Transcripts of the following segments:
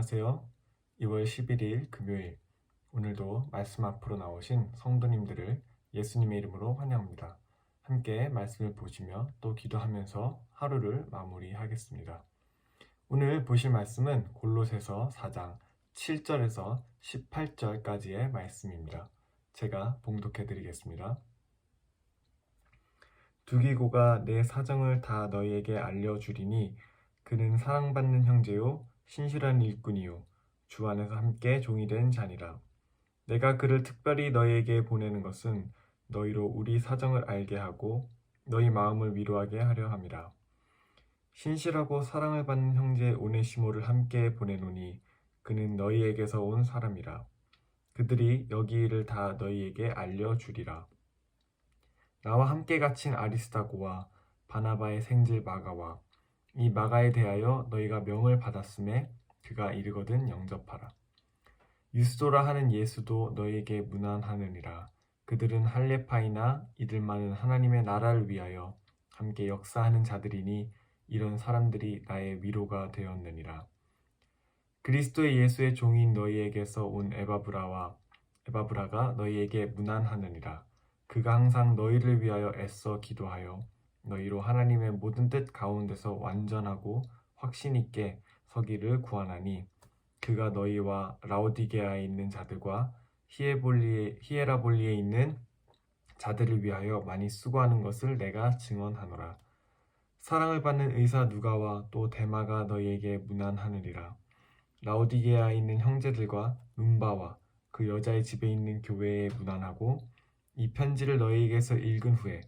안녕하세요. 2월 11일 금요일, 오늘도 말씀 앞으로 나오신 성도님들을 예수님의 이름으로 환영합니다. 함께 말씀을 보시며 또 기도하면서 하루를 마무리하겠습니다. 오늘 보실 말씀은 골로새서 4장 7절에서 18절까지의 말씀입니다. 제가 봉독해 드리겠습니다. 두기고가 내 사정을 다 너희에게 알려주리니 그는 사랑받는 형제요 신실한 일꾼이요 주 안에서 함께 종이 된 자니라. 내가 그를 특별히 너희에게 보내는 것은 너희로 우리 사정을 알게 하고 너희 마음을 위로하게 하려 함이라. 신실하고 사랑을 받는 형제 오네시모를 함께 보내노니 그는 너희에게서 온 사람이라. 그들이 여기 일을 다 너희에게 알려주리라. 나와 함께 갇힌 아리스다고와 바나바의 생질 마가와 이 마가에 대하여 너희가 명을 받았음에 그가 이르거든 영접하라. 유스도라 하는 예수도 너희에게 문안하느니라. 그들은 할레파이나 이들만은 하나님의 나라를 위하여 함께 역사하는 자들이니 이런 사람들이 나의 위로가 되었느니라. 그리스도의 예수의 종인 너희에게서 온 에바브라가 너희에게 문안하느니라. 그가 항상 너희를 위하여 애써 기도하여 너희로 하나님의 모든 뜻 가운데서 완전하고 확신 있게 서기를 구하나니 그가 너희와 라오디게아에 있는 자들과 히에라볼리에 있는 자들을 위하여 많이 수고하는 것을 내가 증언하노라. 사랑을 받는 의사 누가와 또 데마가 너희에게 문안하느니라. 라오디게아에 있는 형제들과 num바와 그 여자의 집에 있는 교회에 문안하고 이 편지를 너희에게서 읽은 후에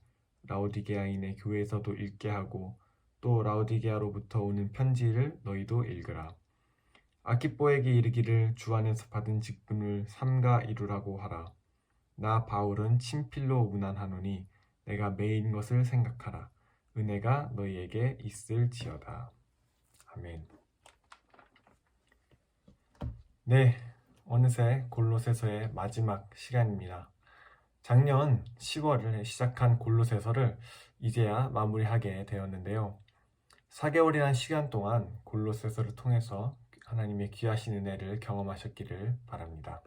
라오디게아인의 교회에서도 읽게 하고 또 라오디게아로부터 오는 편지를 너희도 읽으라. 아키뽀에게 이르기를 주 안에서 받은 직분을 삼가 이루라고 하라. 나 바울은 친필로 문안하노니 내가 매인 것을 생각하라. 은혜가 너희에게 있을지어다. 아멘. 네, 어느새 골로새서의 마지막 시간입니다. 작년 10월에 시작한 골로새서를 이제야 마무리하게 되었는데요. 4개월이란 시간 동안 골로새서를 통해서 하나님의 귀하신 은혜를 경험하셨기를 바랍니다.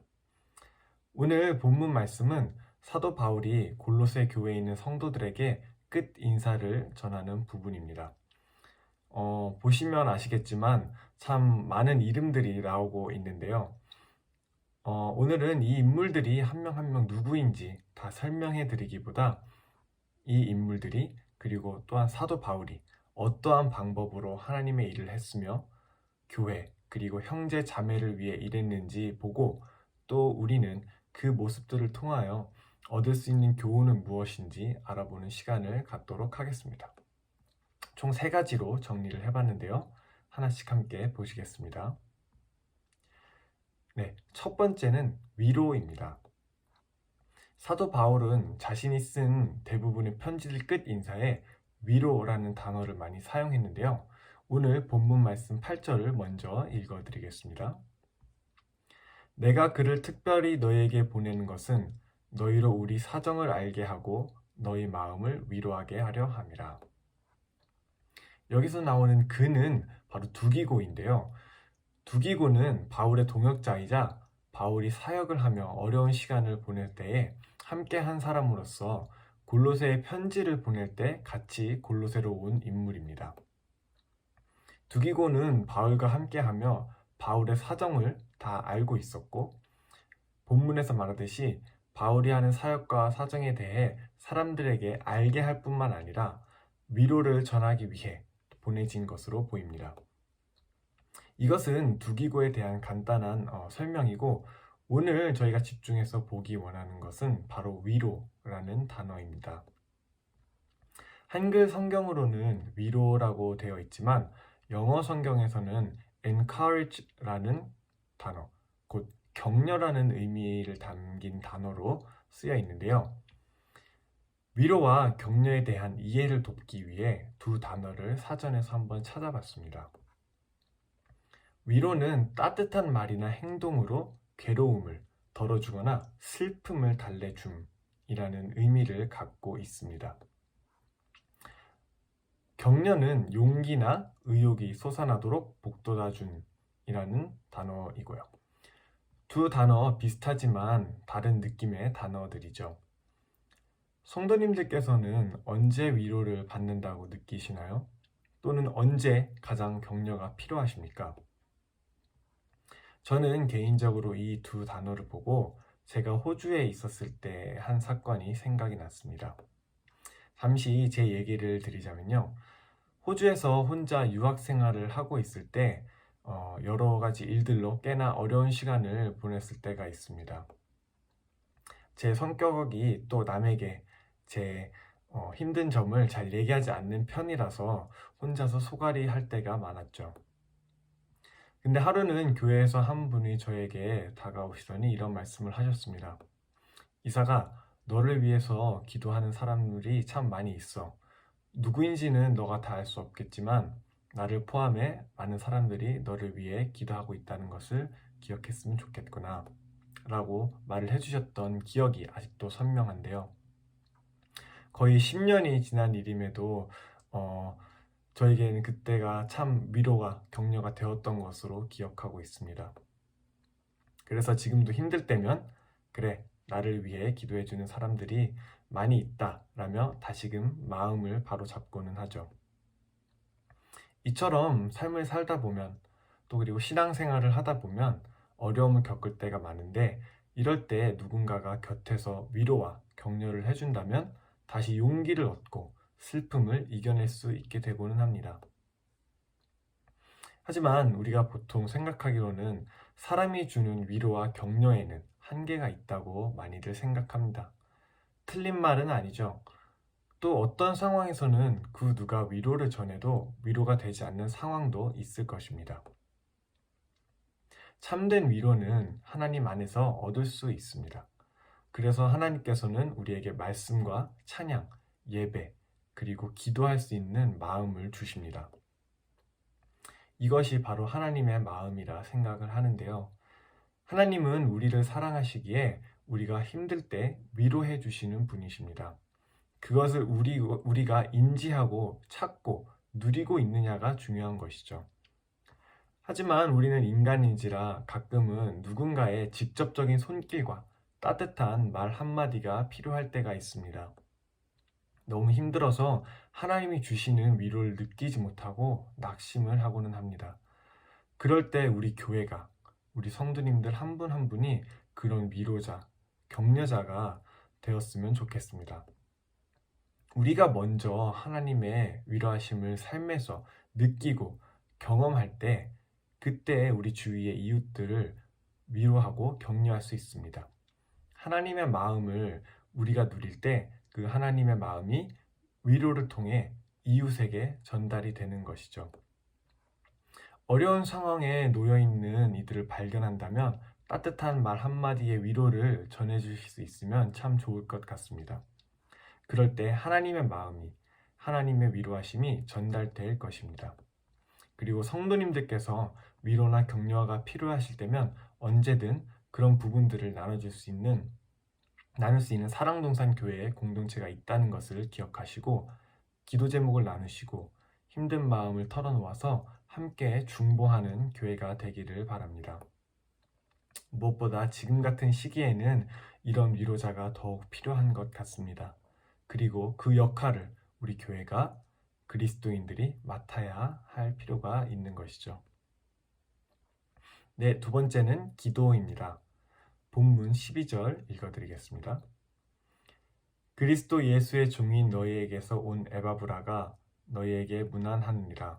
오늘 본문 말씀은 사도 바울이 골로새 교회에 있는 성도들에게 끝 인사를 전하는 부분입니다. 보시면 아시겠지만 참 많은 이름들이 나오고 있는데요. 오늘은 이 인물들이 한 명 한 명 누구인지 다 설명해 드리기보다 이 인물들이 그리고 또한 사도 바울이 어떠한 방법으로 하나님의 일을 했으며 교회 그리고 형제 자매를 위해 일했는지 보고 또 우리는 그 모습들을 통하여 얻을 수 있는 교훈은 무엇인지 알아보는 시간을 갖도록 하겠습니다. 총 3가지로 정리를 해봤는데요. 하나씩 함께 보시겠습니다. 네, 첫 번째는 위로입니다. 사도 바울은 자신이 쓴 대부분의 편지들 끝 인사에 위로라는 단어를 많이 사용했는데요. 오늘 본문 말씀 8절을 먼저 읽어드리겠습니다. 내가 그를 특별히 너희에게 보내는 것은 너희로 우리 사정을 알게 하고 너희 마음을 위로하게 하려 함이라. 여기서 나오는 그는 바로 두기고인데요. 두기고는 바울의 동역자이자 바울이 사역을 하며 어려운 시간을 보낼 때에 함께 한 사람으로서 골로새에 편지를 보낼 때 같이 골로새로 온 인물입니다. 두기고는 바울과 함께하며 바울의 사정을 다 알고 있었고 본문에서 말하듯이 바울이 하는 사역과 사정에 대해 사람들에게 알게 할 뿐만 아니라 위로를 전하기 위해 보내진 것으로 보입니다. 이것은 두기고에 대한 간단한 설명이고 오늘 저희가 집중해서 보기 원하는 것은 바로 위로라는 단어입니다. 한글 성경으로는 위로라고 되어 있지만 영어 성경에서는 encourage라는 단어, 곧 격려라는 의미를 담긴 단어로 쓰여 있는데요. 위로와 격려에 대한 이해를 돕기 위해 두 단어를 사전에서 한번 찾아봤습니다. 위로는 따뜻한 말이나 행동으로 괴로움을 덜어주거나 슬픔을 달래줌이라는 의미를 갖고 있습니다. 격려는 용기나 의욕이 솟아나도록 북돋아준 이라는 단어이고요. 두 단어 비슷하지만 다른 느낌의 단어들이죠. 성도님들께서는 언제 위로를 받는다고 느끼시나요? 또는 언제 가장 격려가 필요하십니까? 저는 개인적으로 이 두 단어를 보고 제가 호주에 있었을 때 한 사건이 생각이 났습니다. 잠시 제 얘기를 드리자면요. 호주에서 혼자 유학 생활을 하고 있을 때 여러 가지 일들로 꽤나 어려운 시간을 보냈을 때가 있습니다. 제 성격이 또 남에게 제 힘든 점을 잘 얘기하지 않는 편이라서 혼자서 소갈이 할 때가 많았죠. 근데 하루는 교회에서 한 분이 저에게 다가오시더니 이런 말씀을 하셨습니다. 이사가, 너를 위해서 기도하는 사람들이 참 많이 있어. 누구인지는 너가 다 알 수 없겠지만 나를 포함해 많은 사람들이 너를 위해 기도하고 있다는 것을 기억했으면 좋겠구나 라고 말을 해주셨던 기억이 아직도 선명한데요. 거의 10년이 지난 일임에도 저에게는 그때가 참 위로가 격려가 되었던 것으로 기억하고 있습니다. 그래서 지금도 힘들 때면 그래, 나를 위해 기도해주는 사람들이 많이 있다 라며 다시금 마음을 바로 잡고는 하죠. 이처럼 삶을 살다 보면 또 그리고 신앙생활을 하다 보면 어려움을 겪을 때가 많은데 이럴 때 누군가가 곁에서 위로와 격려를 해준다면 다시 용기를 얻고 슬픔을 이겨낼 수 있게 되고는 합니다. 하지만 우리가 보통 생각하기로는 사람이 주는 위로와 격려에는 한계가 있다고 많이들 생각합니다. 틀린 말은 아니죠. 또 어떤 상황에서는 그 누가 위로를 전해도 위로가 되지 않는 상황도 있을 것입니다. 참된 위로는 하나님 안에서 얻을 수 있습니다. 그래서 하나님께서는 우리에게 말씀과 찬양, 예배, 그리고 기도할 수 있는 마음을 주십니다. 이것이 바로 하나님의 마음이라 생각을 하는데요. 하나님은 우리를 사랑하시기에 우리가 힘들 때 위로해 주시는 분이십니다. 그것을 우리가 인지하고 찾고 누리고 있느냐가 중요한 것이죠. 하지만 우리는 인간인지라 가끔은 누군가의 직접적인 손길과 따뜻한 말 한마디가 필요할 때가 있습니다. 너무 힘들어서 하나님이 주시는 위로를 느끼지 못하고 낙심을 하고는 합니다. 그럴 때 우리 교회가, 우리 성도님들 한 분 한 분이 그런 위로자, 격려자가 되었으면 좋겠습니다. 우리가 먼저 하나님의 위로하심을 삶에서 느끼고 경험할 때 그때 우리 주위의 이웃들을 위로하고 격려할 수 있습니다. 하나님의 마음을 우리가 누릴 때 그 하나님의 마음이 위로를 통해 이웃에게 전달이 되는 것이죠. 어려운 상황에 놓여 있는 이들을 발견한다면 따뜻한 말 한마디의 위로를 전해주실 수 있으면 참 좋을 것 같습니다. 그럴 때 하나님의 마음이, 하나님의 위로하심이 전달될 것입니다. 그리고 성도님들께서 위로나 격려가 필요하실 때면 언제든 그런 부분들을 나눌 수 있는 사랑동산 교회의 공동체가 있다는 것을 기억하시고 기도 제목을 나누시고 힘든 마음을 털어놓아서 함께 중보하는 교회가 되기를 바랍니다. 무엇보다 지금 같은 시기에는 이런 위로자가 더욱 필요한 것 같습니다. 그리고 그 역할을 우리 교회가 그리스도인들이 맡아야 할 필요가 있는 것이죠. 네, 두 번째는 기도입니다. 본문 12절 읽어드리겠습니다. 그리스도 예수의 종인 너희에게서 온 에바브라가 너희에게 문안하느니라.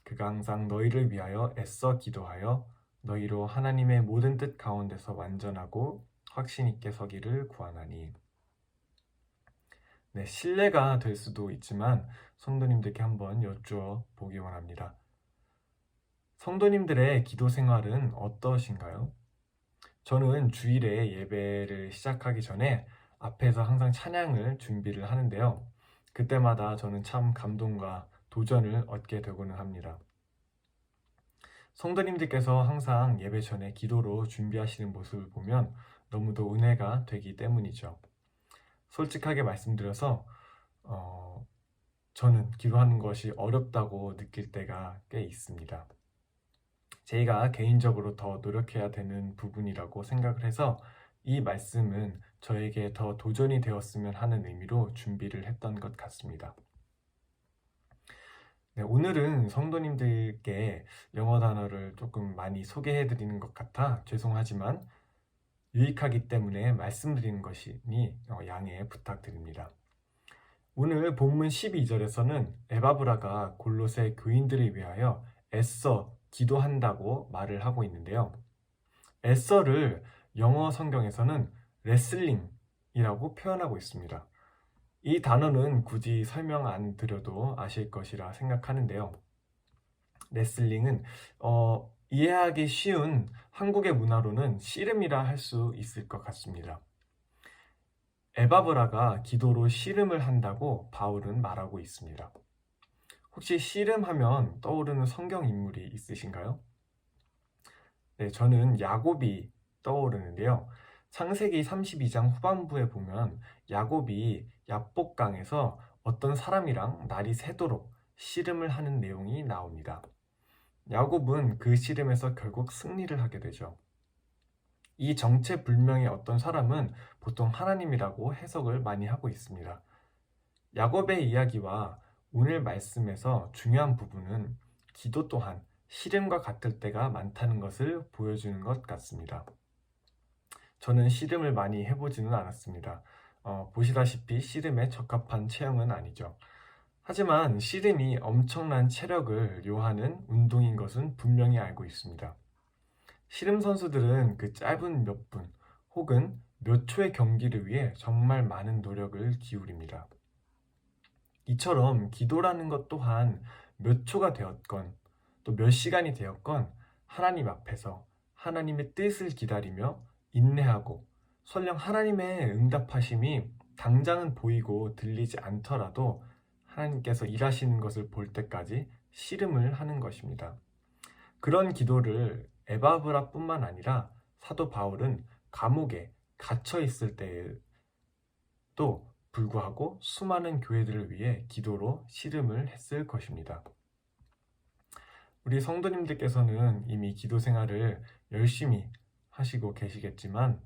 그가 항상 너희를 위하여 애써 기도하여 너희로 하나님의 모든 뜻 가운데서 완전하고 확신 있게 서기를 구하나니. 네, 신뢰가 될 수도 있지만 성도님들께 한번 여쭈어 보기 원합니다. 성도님들의 기도 생활은 어떠신가요? 저는 주일에 예배를 시작하기 전에 앞에서 항상 찬양을 준비를 하는데요. 그때마다 저는 참 감동과 도전을 얻게 되고는 합니다. 성도님들께서 항상 예배 전에 기도로 준비하시는 모습을 보면 너무도 은혜가 되기 때문이죠. 솔직하게 말씀드려서 저는 기도하는 것이 어렵다고 느낄 때가 꽤 있습니다. 제가 개인적으로 더 노력해야 되는 부분이라고 생각을 해서 이 말씀은 저에게 더 도전이 되었으면 하는 의미로 준비를 했던 것 같습니다. 네, 오늘은 성도님들께 영어 단어를 조금 많이 소개해 드리는 것 같아 죄송하지만 유익하기 때문에 말씀드리는 것이니 양해 부탁드립니다. 오늘 본문 12절에서는 에바브라가 골로새 교인들을 위하여 애써 기도한다고 말을 하고 있는데요. 애써를 영어 성경에서는 레슬링이라고 표현하고 있습니다. 이 단어는 굳이 설명 안 드려도 아실 것이라 생각하는데요. 레슬링은 이해하기 쉬운 한국의 문화로는 씨름이라 할 수 있을 것 같습니다. 에바브라가 기도로 씨름을 한다고 바울은 말하고 있습니다. 혹시 씨름하면 떠오르는 성경 인물이 있으신가요? 네, 저는 야곱이 떠오르는데요. 창세기 32장 후반부에 보면 야곱이 야복강에서 어떤 사람이랑 날이 새도록 씨름을 하는 내용이 나옵니다. 야곱은 그 씨름에서 결국 승리를 하게 되죠. 이 정체불명의 어떤 사람은 보통 하나님이라고 해석을 많이 하고 있습니다. 야곱의 이야기와 오늘 말씀에서 중요한 부분은 기도 또한 씨름과 같을 때가 많다는 것을 보여주는 것 같습니다. 저는 씨름을 많이 해보지는 않았습니다. 보시다시피 씨름에 적합한 체형은 아니죠. 하지만 씨름이 엄청난 체력을 요하는 운동인 것은 분명히 알고 있습니다. 씨름 선수들은 그 짧은 몇 분 혹은 몇 초의 경기를 위해 정말 많은 노력을 기울입니다. 이처럼 기도라는 것 또한 몇 초가 되었건 또 몇 시간이 되었건 하나님 앞에서 하나님의 뜻을 기다리며 인내하고 설령 하나님의 응답하심이 당장은 보이고 들리지 않더라도 하나님께서 일하시는 것을 볼 때까지 씨름을 하는 것입니다. 그런 기도를 에바브라뿐만 아니라 사도 바울은 감옥에 갇혀 있을 때에도 불구하고 수많은 교회들을 위해 기도로 씨름을 했을 것입니다. 우리 성도님들께서는 이미 기도 생활을 열심히 하시고 계시겠지만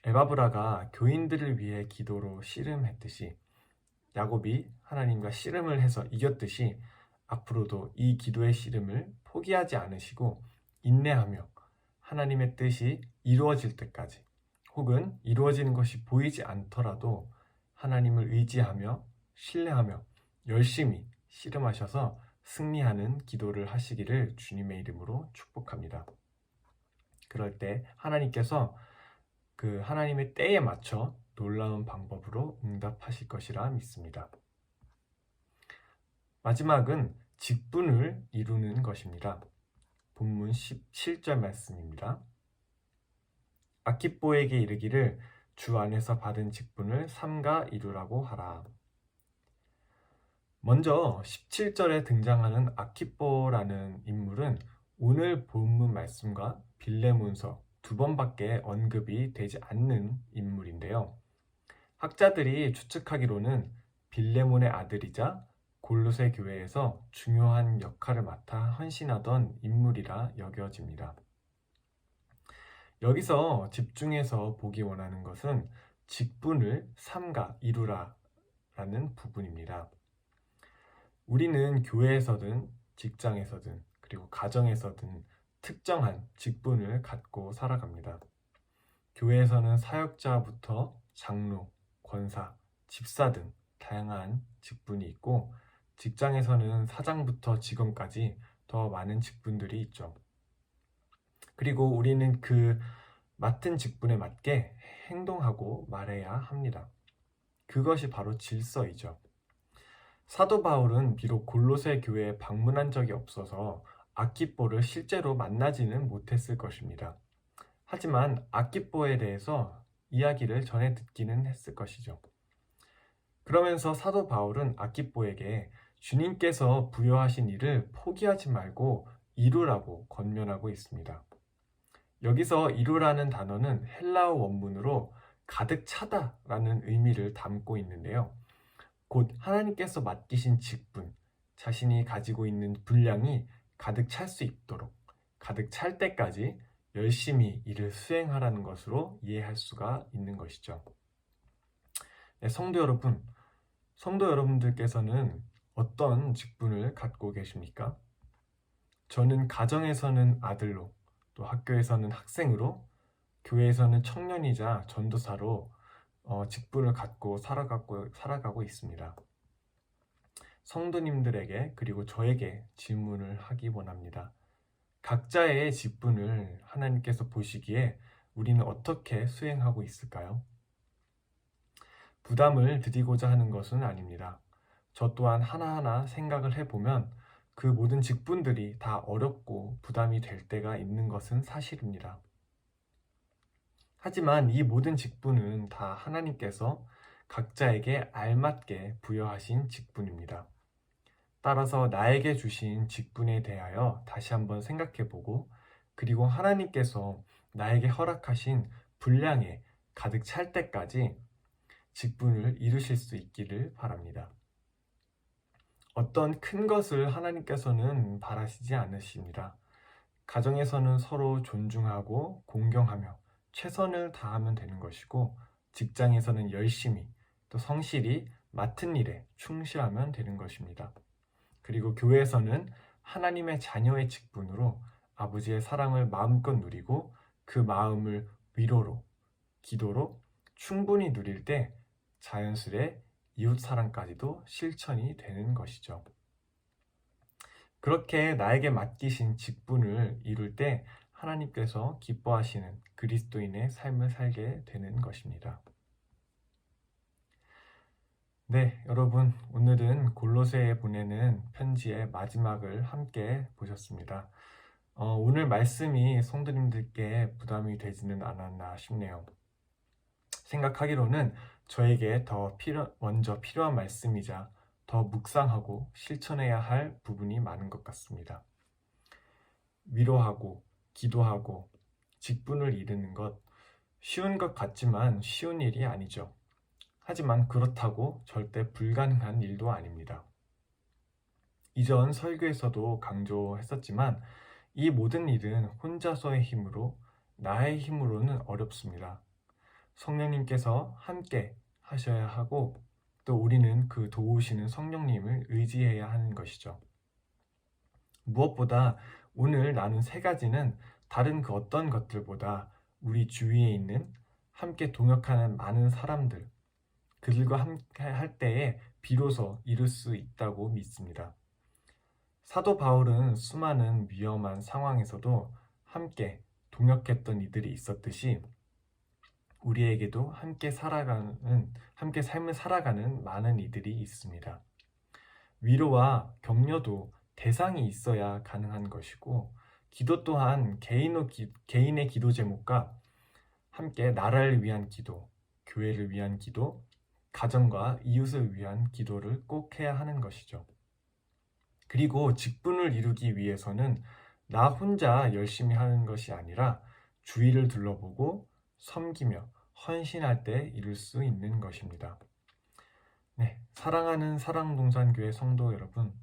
에바브라가 교인들을 위해 기도로 씨름했듯이 야곱이 하나님과 씨름을 해서 이겼듯이 앞으로도 이 기도의 씨름을 포기하지 않으시고 인내하며 하나님의 뜻이 이루어질 때까지 혹은 이루어지는 것이 보이지 않더라도 하나님을 의지하며 신뢰하며 열심히 씨름하셔서 승리하는 기도를 하시기를 주님의 이름으로 축복합니다. 그럴 때 하나님께서 그 하나님의 때에 맞춰 놀라운 방법으로 응답하실 것이라 믿습니다. 마지막은 직분을 이루는 것입니다. 본문 17절 말씀입니다. 아키뽀에게 이르기를 주 안에서 받은 직분을 삼가 이루라고 하라. 먼저 17절에 등장하는 아키뽀라는 인물은 오늘 본문 말씀과 빌레몬서 두 번밖에 언급이 되지 않는 인물인데요. 학자들이 추측하기로는 빌레몬의 아들이자 골로새 교회에서 중요한 역할을 맡아 헌신하던 인물이라 여겨집니다. 여기서 집중해서 보기 원하는 것은 직분을 삼가 이루라 라는 부분입니다. 우리는 교회에서든 직장에서든 그리고 가정에서든 특정한 직분을 갖고 살아갑니다. 교회에서는 사역자부터 장로, 권사, 집사 등 다양한 직분이 있고 직장에서는 사장부터 직원까지 더 많은 직분들이 있죠. 그리고 우리는 그 맡은 직분에 맞게 행동하고 말해야 합니다. 그것이 바로 질서이죠. 사도 바울은 비록 골로새 교회에 방문한 적이 없어서 아키뽀를 실제로 만나지는 못했을 것입니다. 하지만 아키뽀에 대해서 이야기를 전해 듣기는 했을 것이죠. 그러면서 사도 바울은 아키뽀에게 주님께서 부여하신 일을 포기하지 말고 이루라고 권면하고 있습니다. 여기서 이루라는 단어는 헬라어 원문으로 가득 차다라는 의미를 담고 있는데요. 곧 하나님께서 맡기신 직분, 자신이 가지고 있는 분량이 가득 찰 수 있도록 가득 찰 때까지 열심히 일을 수행하라는 것으로 이해할 수가 있는 것이죠. 네, 성도 여러분들께서는 어떤 직분을 갖고 계십니까? 저는 가정에서는 아들로, 또 학교에서는 학생으로, 교회에서는 청년이자 전도사로 직분을 갖고 살아가고 있습니다. 성도님들에게 그리고 저에게 질문을 하기 원합니다. 각자의 직분을 하나님께서 보시기에 우리는 어떻게 수행하고 있을까요? 부담을 드리고자 하는 것은 아닙니다. 저 또한 하나하나 생각을 해보면 그 모든 직분들이 다 어렵고 부담이 될 때가 있는 것은 사실입니다. 하지만 이 모든 직분은 다 하나님께서 각자에게 알맞게 부여하신 직분입니다. 따라서 나에게 주신 직분에 대하여 다시 한번 생각해보고, 그리고 하나님께서 나에게 허락하신 분량에 가득 찰 때까지 직분을 이루실 수 있기를 바랍니다. 어떤 큰 것을 하나님께서는 바라시지 않으십니다. 가정에서는 서로 존중하고 공경하며 최선을 다하면 되는 것이고, 직장에서는 열심히 또 성실히 맡은 일에 충실하면 되는 것입니다. 그리고 교회에서는 하나님의 자녀의 직분으로 아버지의 사랑을 마음껏 누리고 그 마음을 위로로, 기도로 충분히 누릴 때 자연스레 이웃 사랑까지도 실천이 되는 것이죠. 그렇게 나에게 맡기신 직분을 이룰 때 하나님께서 기뻐하시는 그리스도인의 삶을 살게 되는 것입니다. 네, 여러분, 오늘은 골로새에 보내는 편지의 마지막을 함께 보셨습니다. 오늘 말씀이 성도님들께 부담이 되지는 않았나 싶네요. 생각하기로는 저에게 먼저 필요한 말씀이자 더 묵상하고 실천해야 할 부분이 많은 것 같습니다. 위로하고 기도하고 직분을 이루는 것, 쉬운 것 같지만 쉬운 일이 아니죠. 하지만 그렇다고 절대 불가능한 일도 아닙니다. 이전 설교에서도 강조했었지만 이 모든 일은 혼자서의 힘으로, 나의 힘으로는 어렵습니다. 성령님께서 함께 하셔야 하고, 또 우리는 그 도우시는 성령님을 의지해야 하는 것이죠. 무엇보다 오늘 나눈 세 가지는 다른 그 어떤 것들보다 우리 주위에 있는 함께 동역하는 많은 사람들, 그들과 함께 할 때에 비로소 이룰 수 있다고 믿습니다. 사도 바울은 수많은 위험한 상황에서도 함께 동역했던 이들이 있었듯이 우리에게도 함께 삶을 살아가는 많은 이들이 있습니다. 위로와 격려도 대상이 있어야 가능한 것이고, 기도 또한 개인의 기도 제목과 함께 나라를 위한 기도, 교회를 위한 기도, 가정과 이웃을 위한 기도를 꼭 해야 하는 것이죠. 그리고 직분을 이루기 위해서는 나 혼자 열심히 하는 것이 아니라 주위를 둘러보고 섬기며 헌신할 때 이룰 수 있는 것입니다. 네, 사랑하는 사랑동산교회 성도 여러분,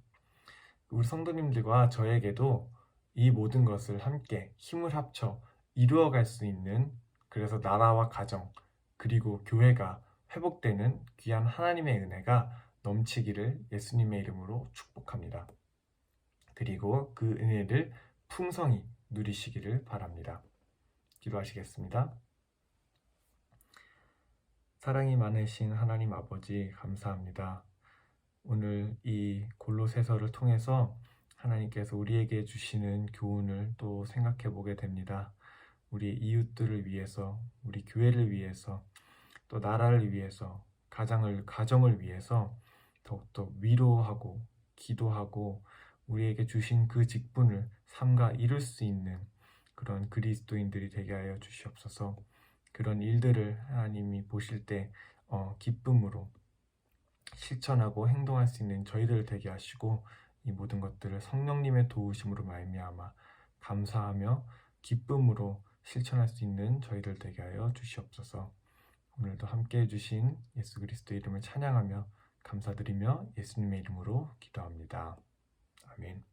우리 성도님들과 저에게도 이 모든 것을 함께 힘을 합쳐 이루어갈 수 있는, 그래서 나라와 가정 그리고 교회가 회복되는 귀한 하나님의 은혜가 넘치기를 예수님의 이름으로 축복합니다. 그리고 그 은혜를 풍성히 누리시기를 바랍니다. 기도하시겠습니다. 사랑이 많으신 하나님 아버지, 감사합니다. 오늘 이 골로새서를 통해서 하나님께서 우리에게 주시는 교훈을 또 생각해 보게 됩니다. 우리 이웃들을 위해서, 우리 교회를 위해서, 또 나라를 위해서, 가정을 위해서 더욱더 위로하고 기도하고 우리에게 주신 그 직분을 삼가 이룰 수 있는 그런 그리스도인들이 되게 하여 주시옵소서. 그런 일들을 하나님이 보실 때 기쁨으로 실천하고 행동할 수 있는 저희들 되게 하시고, 이 모든 것들을 성령님의 도우심으로 말미암아 감사하며 기쁨으로 실천할 수 있는 저희들 되게 하여 주시옵소서. 오늘도 함께 해주신 예수 그리스도의 이름을 찬양하며 감사드리며 예수님의 이름으로 기도합니다. 아멘.